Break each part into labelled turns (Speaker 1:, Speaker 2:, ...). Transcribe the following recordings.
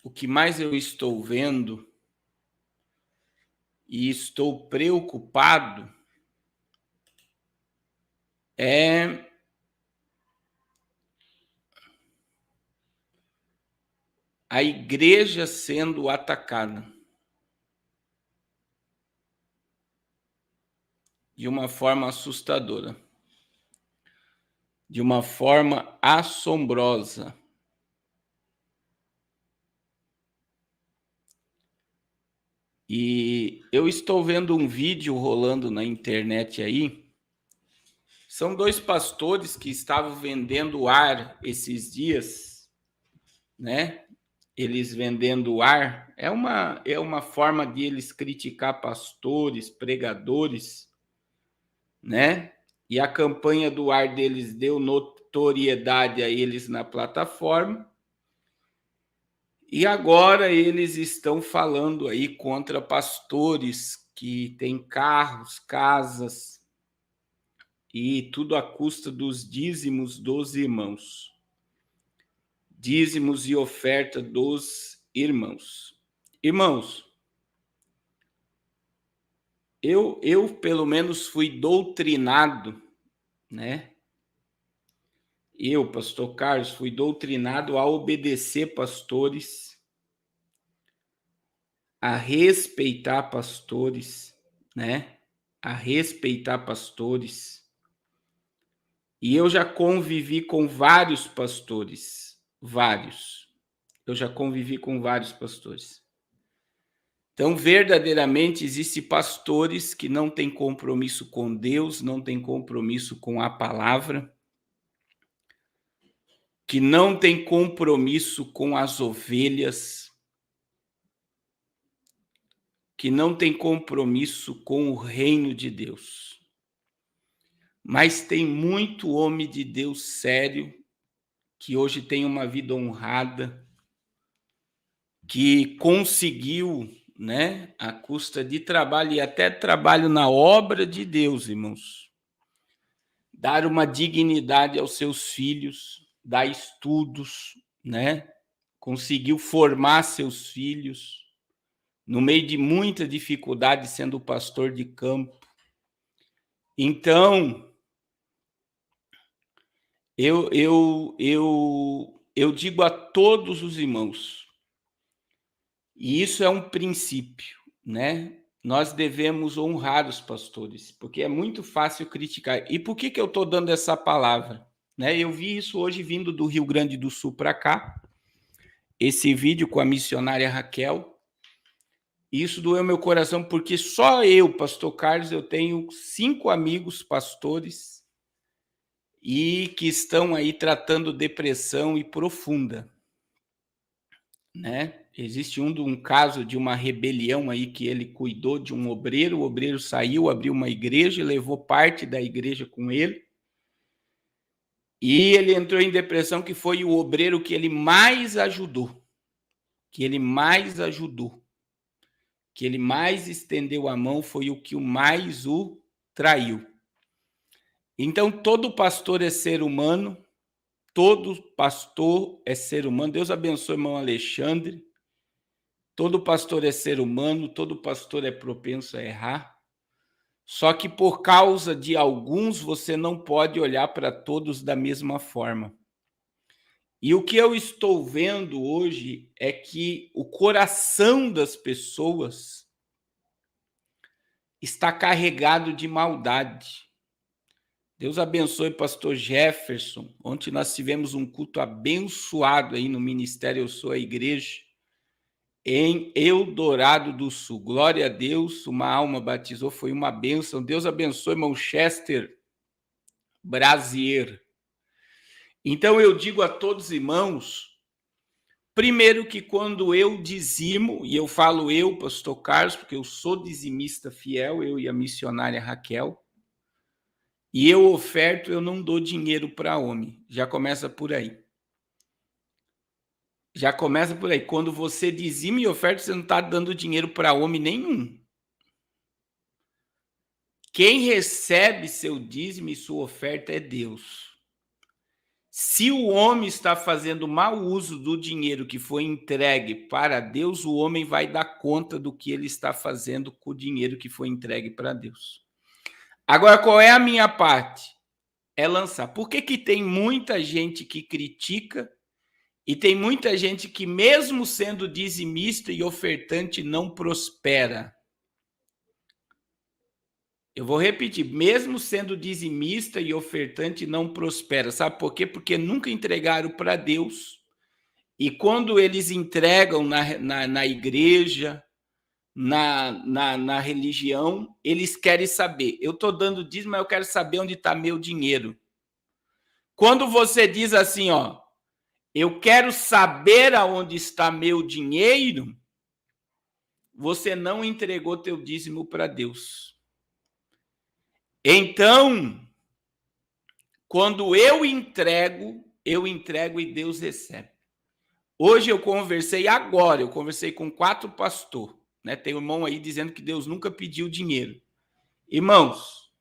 Speaker 1: o que mais eu estou vendo e estou preocupado é a igreja sendo atacada de uma forma assustadora, de uma forma assombrosa. E eu estou vendo um vídeo rolando na internet aí. São dois pastores que estavam vendendo ar esses dias, né? Eles vendendo ar é uma forma de eles criticar pastores, pregadores, né? E a campanha do ar deles deu notoriedade a eles na plataforma. E agora eles estão falando aí contra pastores que têm carros, casas e tudo à custa dos dízimos dos irmãos. Dízimos e oferta dos irmãos. Irmãos, eu pelo menos fui doutrinado, né? Eu, pastor Carlos, fui doutrinado a obedecer pastores, a respeitar pastores, né? A respeitar pastores. E eu já convivi com vários pastores, vários. Eu já convivi com vários pastores. Então, verdadeiramente, existem pastores que não têm compromisso com Deus, não têm compromisso com a palavra, que não têm compromisso com as ovelhas, que não têm compromisso com o reino de Deus. Mas tem muito homem de Deus sério, que hoje tem uma vida honrada, que conseguiu, né, à custa de trabalho e até trabalho na obra de Deus, irmãos, dar uma dignidade aos seus filhos, dar estudos, né? Conseguiu formar seus filhos no meio de muita dificuldade, sendo pastor de campo. Então, eu digo a todos os irmãos, e isso é um princípio, né? Nós devemos honrar os pastores, porque é muito fácil criticar. E por que eu estou dando essa palavra? Né? Eu vi isso hoje vindo do Rio Grande do Sul para cá, esse vídeo com a missionária Raquel. Isso doeu meu coração, porque só eu, pastor Carlos, eu tenho 5 amigos pastores e que estão aí tratando depressão e profunda, né? Existe um caso de uma rebelião aí que ele cuidou de um obreiro, o obreiro saiu, abriu uma igreja, levou parte da igreja com ele, e ele entrou em depressão, que foi o obreiro que ele mais ajudou, que ele mais estendeu a mão, foi o que mais o traiu. Então, todo pastor é ser humano, todo pastor é ser humano. Deus abençoe o irmão Alexandre. Todo pastor é ser humano, todo pastor é propenso a errar. Só que por causa de alguns, você não pode olhar para todos da mesma forma. E o que eu estou vendo hoje é que o coração das pessoas está carregado de maldade. Deus abençoe pastor Jefferson. Ontem nós tivemos um culto abençoado aí no Ministério Eu Sou a Igreja, em Eldorado do Sul. Glória a Deus, uma alma batizou, foi uma bênção. Deus abençoe, irmão Chester Brasier. Então eu digo a todos os irmãos, primeiro que quando eu dizimo, e eu falo eu, pastor Carlos, porque eu sou dizimista fiel, eu e a missionária Raquel, e eu oferto, eu não dou dinheiro para homem. Já começa por aí. Já começa por aí. Quando você dizima e oferta, você não está dando dinheiro para homem nenhum. Quem recebe seu dízimo e sua oferta é Deus. Se o homem está fazendo mau uso do dinheiro que foi entregue para Deus, o homem vai dar conta do que ele está fazendo com o dinheiro que foi entregue para Deus. Agora, qual é a minha parte? É lançar. Por que tem muita gente que critica e tem muita gente que, mesmo sendo dizimista e ofertante, não prospera? Eu vou repetir, mesmo sendo dizimista e ofertante, não prospera. Sabe por quê? Porque nunca entregaram para Deus. E quando eles entregam na igreja, na religião, eles querem saber. Eu estou dando dízimo, mas eu quero saber onde está meu dinheiro. Quando você diz assim, ó, eu quero saber aonde está meu dinheiro, você não entregou teu dízimo para Deus. Então, quando eu entrego e Deus recebe. Hoje eu conversei com 4 pastores, né? Tem um irmão aí dizendo que Deus nunca pediu dinheiro. Irmãos,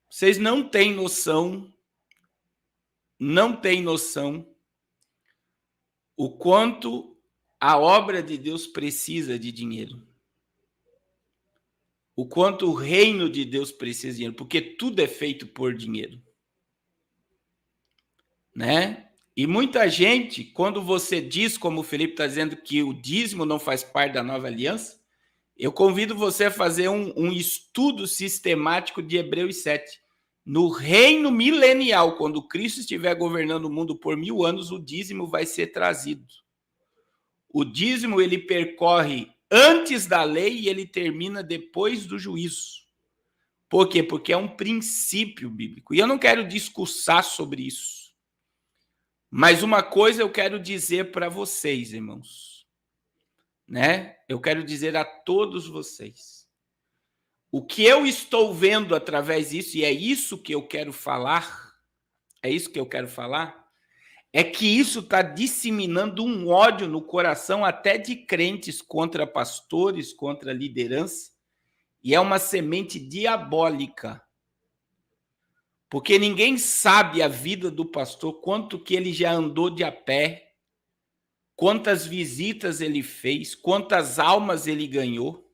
Speaker 1: vocês não têm noção o quanto a obra de Deus precisa de dinheiro. O quanto o reino de Deus precisa de dinheiro, porque tudo é feito por dinheiro. Né? E muita gente, quando você diz, como o Felipe está dizendo, que o dízimo não faz parte da nova aliança, eu convido você a fazer um estudo sistemático de Hebreus 7. No reino milenial, quando Cristo estiver governando o mundo por 1000 anos, o dízimo vai ser trazido. O dízimo, ele percorre antes da lei e ele termina depois do juízo. Por quê? Porque é um princípio bíblico. E eu não quero discursar sobre isso. Mas uma coisa eu quero dizer para vocês, irmãos, né? Eu quero dizer a todos vocês. O que eu estou vendo através disso, e é isso que eu quero falar, é que isso está disseminando um ódio no coração até de crentes contra pastores, contra liderança, e é uma semente diabólica. Porque ninguém sabe a vida do pastor, quanto que ele já andou de a pé, quantas visitas ele fez, quantas almas ele ganhou.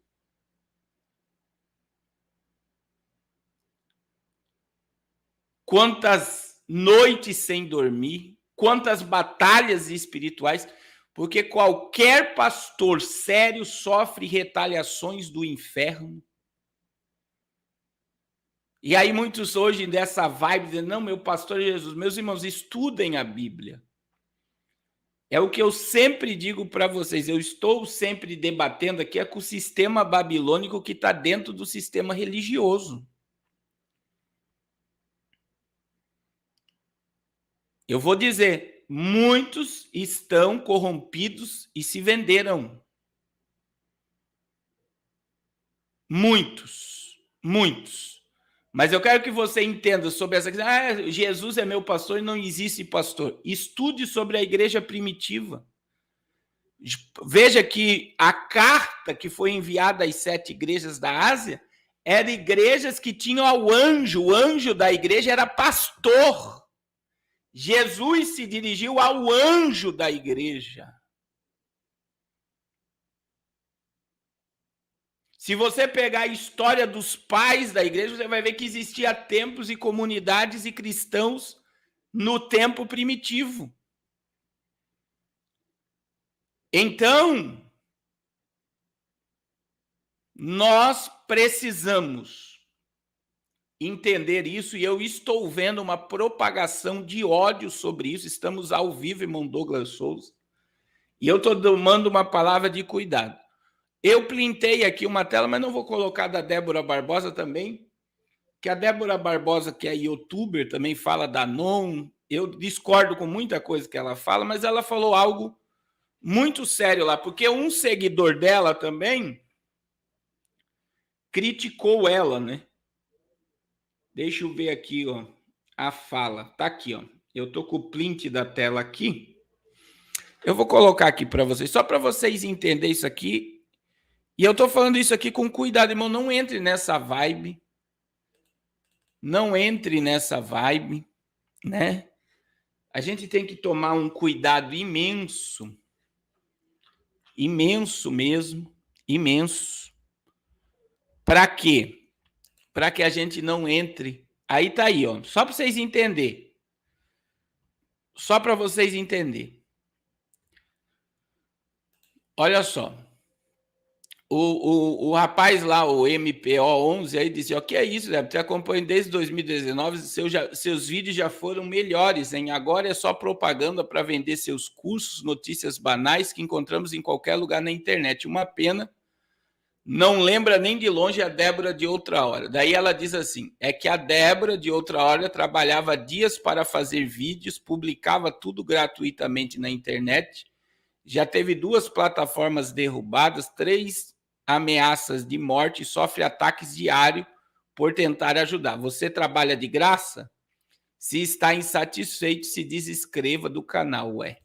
Speaker 1: Quantas noites sem dormir, quantas batalhas espirituais, porque qualquer pastor sério sofre retaliações do inferno. E aí muitos hoje dessa vibe dizem, não, meu pastor Jesus, meus irmãos, estudem a Bíblia. É o que eu sempre digo para vocês, eu estou sempre debatendo aqui com o sistema babilônico que está dentro do sistema religioso. Eu vou dizer, muitos estão corrompidos e se venderam. Muitos. Mas eu quero que você entenda sobre essa questão. Jesus é meu pastor e não existe pastor. Estude sobre a igreja primitiva. Veja que a carta que foi enviada às 7 igrejas da Ásia eram igrejas que tinham o anjo da igreja era pastor. Jesus se dirigiu ao anjo da igreja. Se você pegar a história dos pais da igreja, você vai ver que existia templos e comunidades e cristãos no tempo primitivo. Então, nós precisamos entender isso, e eu estou vendo uma propagação de ódio sobre isso. Estamos ao vivo, irmão Douglas Souza, e eu estou tomando uma palavra de cuidado. Eu printei aqui uma tela, mas não vou colocar da Débora Barbosa também, que a Débora Barbosa, que é youtuber, também fala da NON. Eu discordo com muita coisa que ela fala, mas ela falou algo muito sério lá, porque um seguidor dela também criticou ela, né? Deixa eu ver aqui, ó, a fala. Tá aqui, ó. Eu tô com o print da tela aqui. Eu vou colocar aqui para vocês, só para vocês entenderem isso aqui. E eu tô falando isso aqui com cuidado, irmão. Não entre nessa vibe. Não entre nessa vibe, né? a gente tem que tomar um cuidado imenso, imenso mesmo, imenso. Para quê? Para que a gente não entre. Aí tá aí, ó. Só para vocês entenderem. Só para vocês entenderem. Olha só. O rapaz lá, o MPO11, aí disse, o que é isso, Débora? Te acompanho desde 2019, seus vídeos já foram melhores, hein? Agora é só propaganda para vender seus cursos, notícias banais que encontramos em qualquer lugar na internet. Uma pena, não lembra nem de longe a Débora de outra hora. Daí ela diz assim, é que a Débora de outra hora trabalhava dias para fazer vídeos, publicava tudo gratuitamente na internet, já teve 2 plataformas derrubadas, 3 ameaças de morte, sofre ataques diários por tentar ajudar. Você trabalha de graça? Se está insatisfeito, se desinscreva do canal, ué.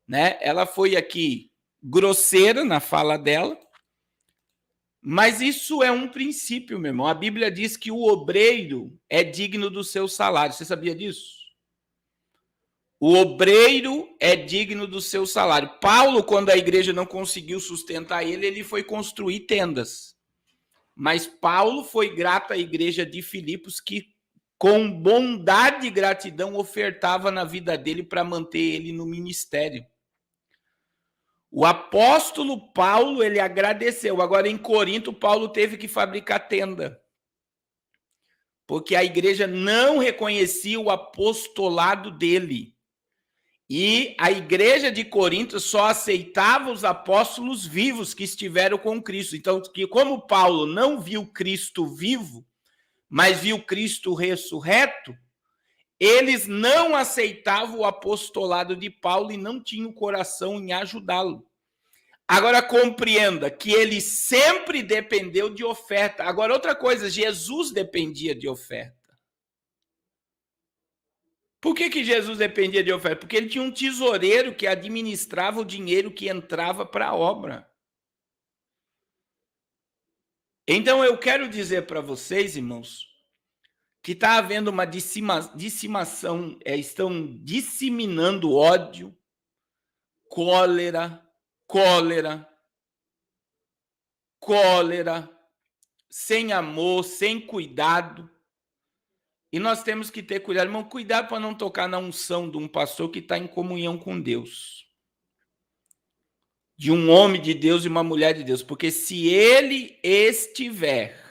Speaker 1: Né? Ela foi aqui grosseira na fala dela, mas isso é um princípio, meu irmão. A Bíblia diz que o obreiro é digno do seu salário. Você sabia disso? O obreiro é digno do seu salário. Paulo, quando a igreja não conseguiu sustentar ele, ele foi construir tendas. Mas Paulo foi grato à igreja de Filipos, que com bondade e gratidão ofertava na vida dele para manter ele no ministério. O apóstolo Paulo, ele agradeceu. Agora, em Corinto, Paulo teve que fabricar tenda, porque a igreja não reconhecia o apostolado dele. E a igreja de Corinto só aceitava os apóstolos vivos que estiveram com Cristo. Então, como Paulo não viu Cristo vivo, mas viu Cristo ressurreto, eles não aceitavam o apostolado de Paulo e não tinham o coração em ajudá-lo. Agora, compreenda que ele sempre dependeu de oferta. Agora, outra coisa, Jesus dependia de oferta. Por que Jesus dependia de oferta? Porque ele tinha um tesoureiro que administrava o dinheiro que entrava para a obra. Então, eu quero dizer para vocês, irmãos, que está havendo uma disseminação, estão disseminando ódio, cólera, sem amor, sem cuidado. E nós temos que ter cuidado, irmão, cuidado para não tocar na unção de um pastor que está em comunhão com Deus. De um homem de Deus e uma mulher de Deus. Porque se ele estiver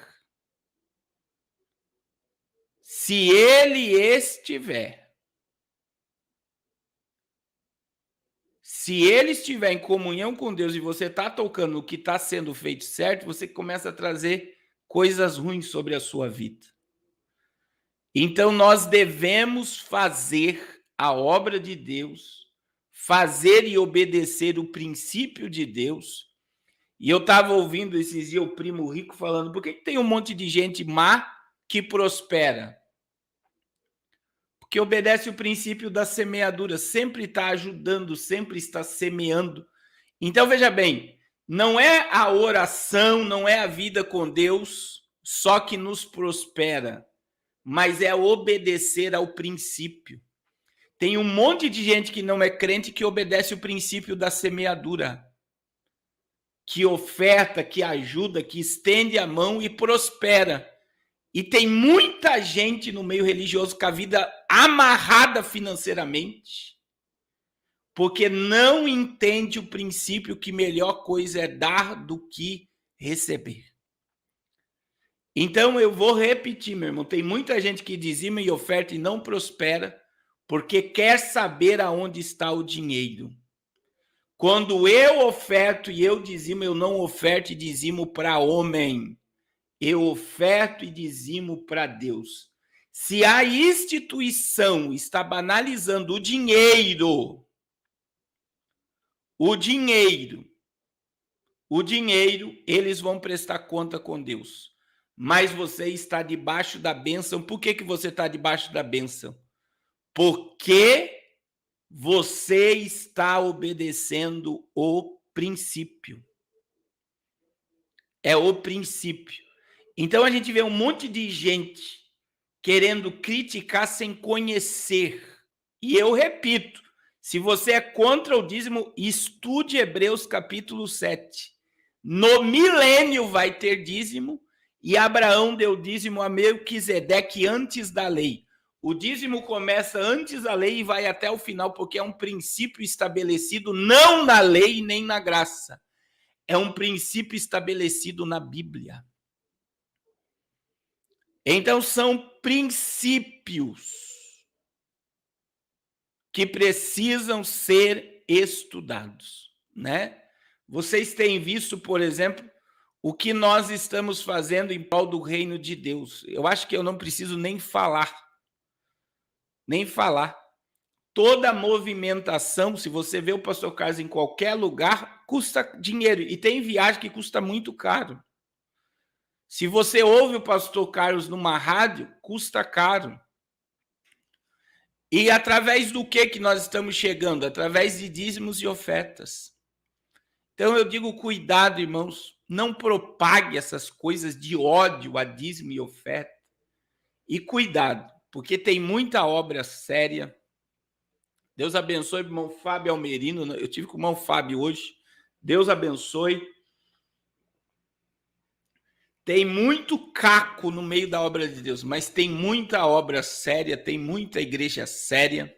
Speaker 1: em comunhão com Deus e você está tocando o que está sendo feito certo, você começa a trazer coisas ruins sobre a sua vida. Então, nós devemos fazer a obra de Deus, fazer e obedecer o princípio de Deus. E eu estava ouvindo esses dias o primo rico falando, por que tem um monte de gente má que prospera? Porque obedece o princípio da semeadura, sempre está ajudando, sempre está semeando. Então, veja bem, não é a oração, não é a vida com Deus só que nos prospera, mas é obedecer ao princípio. Tem um monte de gente que não é crente que obedece o princípio da semeadura, que oferta, que ajuda, que estende a mão e prospera. E tem muita gente no meio religioso com a vida amarrada financeiramente, porque não entende o princípio que melhor coisa é dar do que receber. Então, eu vou repetir, meu irmão, tem muita gente que dizima e oferta e não prospera porque quer saber aonde está o dinheiro. Quando eu oferto e eu dizimo, eu não oferto e dizimo para homem. Eu oferto e dizimo para Deus. Se a instituição está banalizando o dinheiro, eles vão prestar conta com Deus. Mas você está debaixo da bênção. Por que você está debaixo da bênção? Porque você está obedecendo o princípio. É o princípio. Então a gente vê um monte de gente querendo criticar sem conhecer E eu repito, se você é contra o dízimo, estude Hebreus capítulo 7. No milênio vai ter dízimo, e Abraão deu dízimo a Melquisedeque antes da lei. O dízimo começa antes da lei e vai até o final, porque é um princípio estabelecido não na lei nem na graça. É um princípio estabelecido na Bíblia. Então, são princípios que precisam ser estudados, né? Vocês têm visto, por exemplo, o que nós estamos fazendo em prol do reino de Deus. Eu acho que eu não preciso nem falar. Toda movimentação, se você vê o pastor Carlos em qualquer lugar, custa dinheiro. E tem viagem que custa muito caro. Se você ouve o pastor Carlos numa rádio, custa caro. E através do que nós estamos chegando? Através de dízimos e ofertas. Então eu digo, cuidado, irmãos, não propague essas coisas de ódio a dízimo e oferta. E cuidado, porque tem muita obra séria. Deus abençoe o irmão Fábio Almerino. Eu tive com o irmão Fábio hoje. Deus abençoe. Tem muito caco no meio da obra de Deus, mas tem muita obra séria, tem muita igreja séria,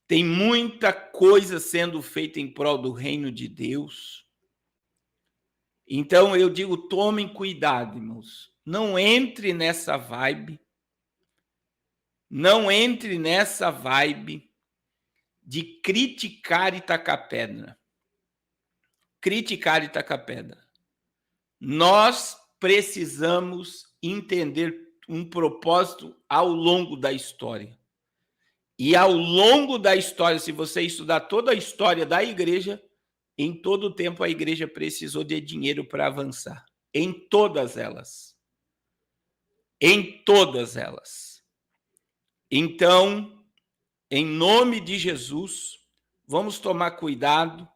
Speaker 1: tem muita coisa sendo feita em prol do reino de Deus. Então eu digo, tomem cuidado, irmãos. Não entre nessa vibe. Não entre nessa vibe de criticar e tacar pedra. Criticar e tacar pedra. Nós precisamos entender um propósito ao longo da história. E ao longo da história, se você estudar toda a história da igreja, em todo o tempo a igreja precisou de dinheiro para avançar. Em todas elas. Em todas elas. Então, em nome de Jesus, vamos tomar cuidado.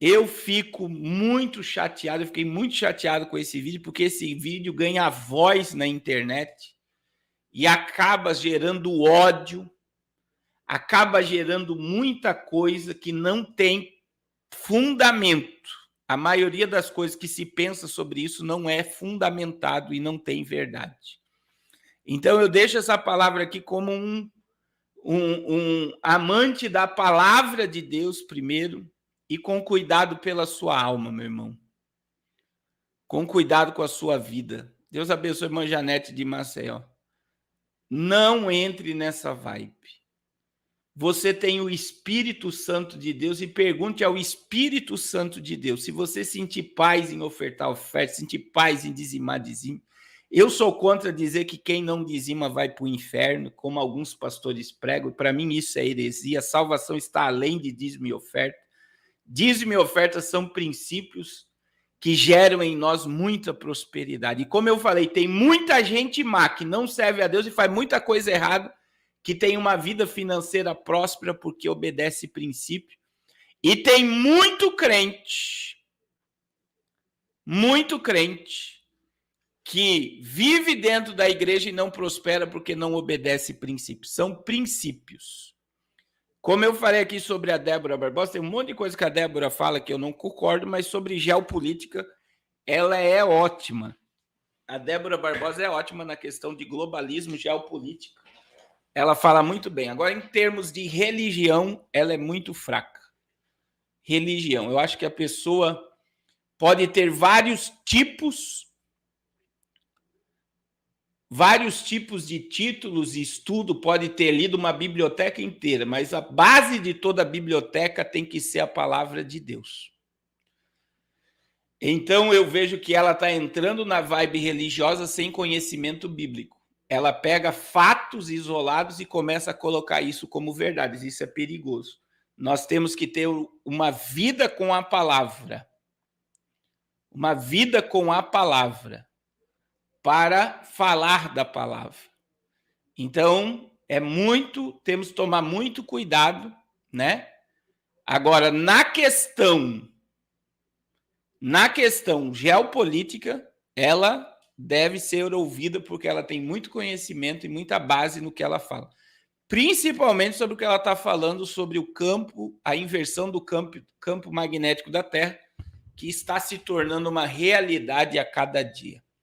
Speaker 1: Eu fico muito chateado, eu fiquei muito chateado com esse vídeo, porque esse vídeo ganha voz na internet e acaba gerando ódio, acaba gerando muita coisa que não tem fundamento. A maioria das coisas que se pensa sobre isso não é fundamentado e não tem verdade. Então eu deixo essa palavra aqui como um amante da palavra de Deus primeiro, e com cuidado pela sua alma, meu irmão. Com cuidado com a sua vida. Deus abençoe a irmã Janete de Maceió. Não entre nessa vibe. Você tem o Espírito Santo de Deus e pergunte ao Espírito Santo de Deus se você sentir paz em ofertar oferta, sentir paz em dizimar, dizime. Eu sou contra dizer que quem não dizima vai para o inferno, como alguns pastores pregam. Para mim isso é heresia. A salvação está além de dízimo e oferta. Dízimo e oferta são princípios que geram em nós muita prosperidade. E como eu falei, tem muita gente má que não serve a Deus e faz muita coisa errada, que tem uma vida financeira próspera porque obedece princípio. E tem muito crente que vive dentro da igreja e não prospera porque não obedece princípios. São princípios. Como eu falei aqui sobre a Débora Barbosa, tem um monte de coisa que a Débora fala que eu não concordo, mas sobre geopolítica, ela é ótima. A Débora Barbosa é ótima na questão de globalismo, geopolítica. Ela fala muito bem. Agora, em termos de religião, ela é muito fraca. Religião. Eu acho que a pessoa pode ter vários tipos de títulos e estudo, pode ter lido uma biblioteca inteira, mas a base de toda a biblioteca tem que ser a palavra de Deus. Então eu vejo que ela está entrando na vibe religiosa sem conhecimento bíblico. Ela pega fatos isolados e começa a colocar isso como verdades. Isso é perigoso. Nós temos que ter uma vida com a palavra. Uma vida com a palavra. Para falar da palavra. Então, temos que tomar muito cuidado, né? Agora, na questão geopolítica, ela deve ser ouvida porque ela tem muito conhecimento e muita base no que ela fala. principalmente sobre o que ela está falando sobre o campo, a inversão do campo magnético da Terra, que está se tornando uma realidade a cada dia.